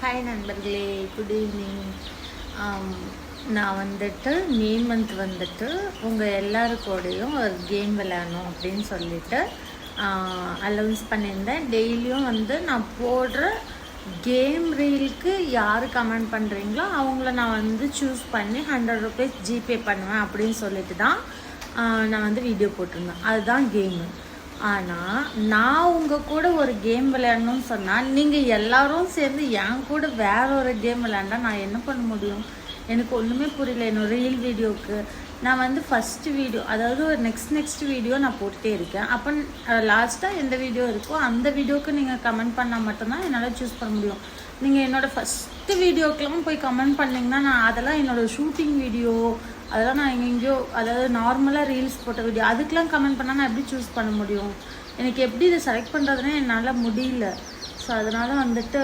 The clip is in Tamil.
ஹாய் நண்பர்களே, குட் ஈவினிங். நான் வந்துட்டு மே மந்த் வந்துட்டு உங்கள் எல்லாருக்கூடையும் ஒரு கேம் விளையாடணும் அப்படின்னு சொல்லிட்டு அலௌன்ஸ் பண்ணியிருந்தேன். டெய்லியும் வந்து நான் போடுற கேம் ரீலுக்கு யார் கமெண்ட் பண்ணுறீங்களோ அவங்கள நான் வந்து சூஸ் பண்ணி 100 rupees ஜிபே பண்ணுவேன் அப்படின்னு சொல்லிட்டு தான் நான் வந்து வீடியோ போட்டிருந்தேன். அதுதான் கேமு. ஆனால் நான் உங்கள் கூட ஒரு கேம் விளையாடணும்னு சொன்னால் நீங்கள் எல்லோரும் சேர்ந்து என் கூட வேற ஒரு கேம் விளையாண்டா நான் என்ன பண்ண முடியும்? எனக்கு ஒன்றுமே புரியல. என்னோட ரீல் வீடியோவுக்கு நான் வந்து ஃபஸ்ட்டு வீடியோ, அதாவது ஒரு நெக்ஸ்ட் வீடியோ நான் போட்டுகிட்டே இருக்கேன். அப்போ லாஸ்ட்டாக எந்த வீடியோ இருக்கோ அந்த வீடியோவுக்கு நீங்கள் கமெண்ட் பண்ணால் மட்டும்தான் என்னால் சூஸ் பண்ண முடியும். நீங்கள் என்னோடய ஃபஸ்ட்டு வீடியோக்கெல்லாம் போய் கமெண்ட் பண்ணிங்கன்னா நான் அதெல்லாம் என்னோடய ஷூட்டிங் வீடியோ, அதெல்லாம் நான் எங்கெங்கேயோ, அதாவது நார்மலாக ரீல்ஸ் போட்ட வீடியோ, அதுக்கெலாம் கமெண்ட் பண்ணால் நான் எப்படி சூஸ் பண்ண முடியும்? எனக்கு எப்படி இதை செலக்ட் பண்ணுறதுனே என்னால் முடியல. ஸோ அதனால் வந்துட்டு